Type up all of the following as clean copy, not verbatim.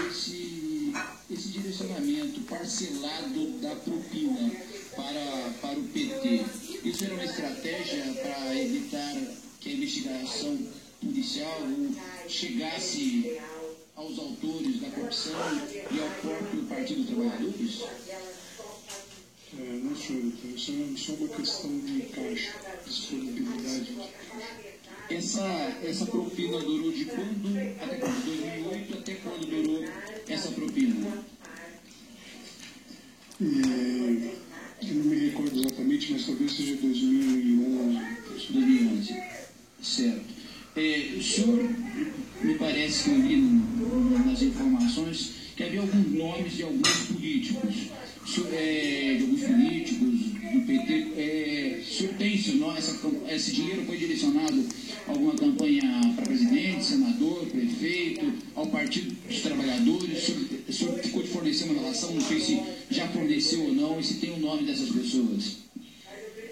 esse direcionamento parcelado da propina para o PT. Isso era uma estratégia para evitar que a investigação policial chegasse aos autores da corrupção e ao próprio Partido dos Trabalhadores? Não, senhor, isso é só uma questão de caixa, disponibilidade de caixa. Essa propina durou de quando? Até quando? 2008? Até quando durou essa propina? Eu não me recordo exatamente, mas talvez seja 2011. 2011, certo. O senhor, me parece que eu li nas informações que havia alguns nomes de alguns políticos, de alguns políticos do PT. O senhor tem seu nome? Esse dinheiro foi direcionado a alguma campanha para presidente, senador, prefeito, ao Partido dos Trabalhadores? O senhor ficou de fornecer uma relação, não sei se já forneceu ou não, e se tem o nome dessas pessoas?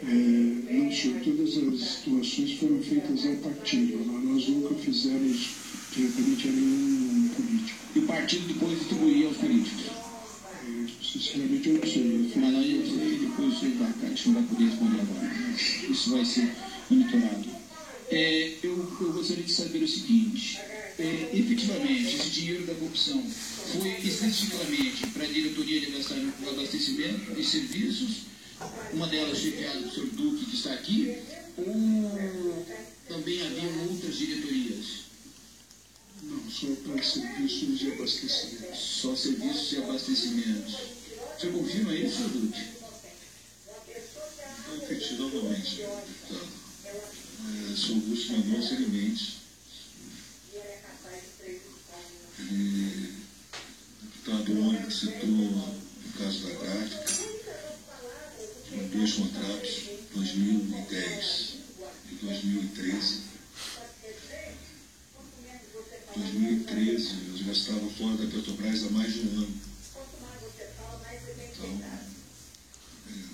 Não, senhor, todas as situações foram feitas ao partido. Nós nunca fizemos diretamente a nenhum político. E o partido depois distribuía aos políticos? Sinceramente, eu não sei. Mas depois você não vai poder responder agora. Isso vai ser monitorado. Eu gostaria de saber o seguinte: efetivamente, esse dinheiro da corrupção foi especificamente para a diretoria de abastecimento e serviços? Uma delas chefiada do Sr. Duque, que está aqui, ou também haviam outras diretorias? Não, só para serviços de abastecimento. Só serviços de abastecimento. O senhor confirma isso, Sr. Duque? Vou repetir novamente, deputado. Sr. Augusto Mendonça Mendes. O deputado Mônica citou o caso da gráfica. Em 2 contratos, 2010 e 2013. 2013, eu já estava fora da Petrobras há mais de um ano. Então,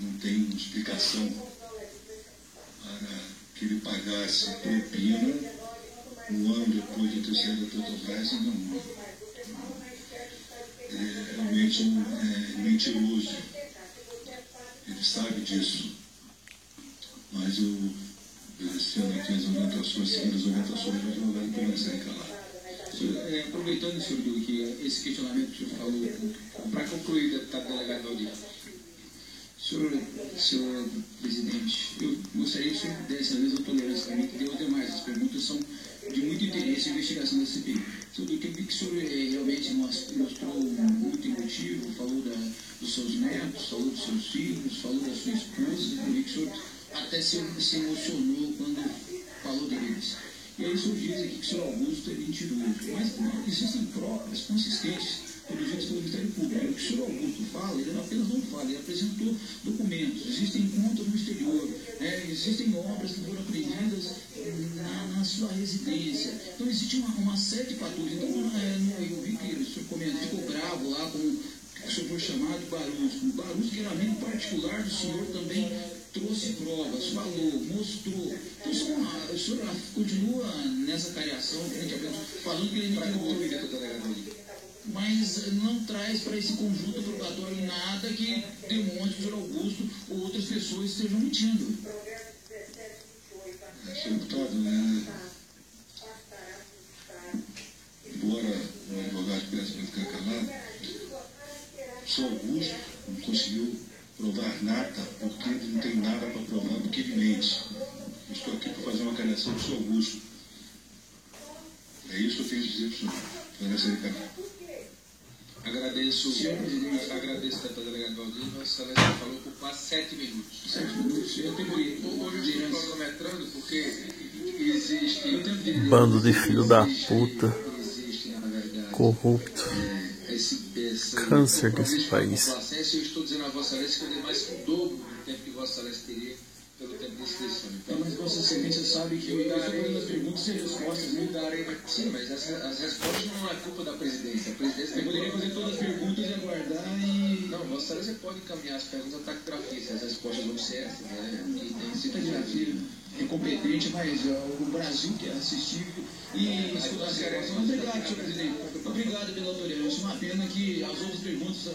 não tem explicação para que ele pagasse propina um ano depois de ter saído da Petrobras, ainda não. Ele é realmente mentiroso. Ele sabe disso, mas eu, obedecendo aqui as orientações, seguindo as orientações, mas não vai permanecer calado. Aproveitando, senhor Duque, esse questionamento que o senhor falou, para concluir, deputado delegado Aldir, senhor presidente, eu gostaria que o senhor desse a mesma tolerância também que deu aos demais. As perguntas são de muito interesse em investigação da CPI. Senhor Duque, eu vi que o senhor realmente mostrou muito emotivo, falou dos seus netos, falou dos seus filhos, falou da sua esposa. Eu vi que o senhor até se emocionou quando falou deles. E aí o senhor diz aqui que o senhor Augusto é mentiroso. Mas existem provas consistentes produzidas pelo Ministério Público. O que o senhor Augusto fala, ele apenas não fala, ele apresentou documentos, existem contas no exterior, existem obras que foram apreendidas na sua residência. Então existe uma série de fatores. Então eu vi que o senhor comenta, ficou bravo lá com o senhor foi chamado de Barusco. O Barusco, que era amigo particular do senhor, também trouxe provas, falou, mostrou. Então o senhor continua nessa cariação, falando que ele não mas não traz para esse conjunto probatório nada que demonstre que o senhor Augusto ou outras pessoas estejam mentindo. Senhor deputado, embora o advogado peça para ficar calado, o senhor Augusto não conseguiu provar nada, porque ele não tem nada para provar, porque ele mente. Eu estou aqui para fazer uma cariação do senhor Augusto. É isso que eu tenho a dizer para o senhor. Parece ele calado. Agradeço, agradeço, deputado delegado Aldir. Vossa Excelência falou por quase 7 minutos. 7 minutos? Eu tenho Hoje eu estou cronometrando porque existe... Bando de filho da puta. Existe, na verdade, corrupto. Câncer desse país. Eu estou dizendo a Vossa Excelência que eu dei mais que o dobro do tempo que Vossa Excelência teria pelo tempo de inscrição. Então, mas Vossa Excelência sabe que eu darei as perguntas e respostas, me darei. Sim, mas as respostas não é culpa da presidência. A presidência tem poderia fazer todas as perguntas e aguardar e... Não, Vossa Excelência pode encaminhar as perguntas à taquigrafia, as respostas vão ser essas, né? E tem taquigrafia é competente, mas o Brasil quer assistir e escutar as respostas. Obrigado, senhor presidente. Obrigado pela tolerância. Uma pena que as outras perguntas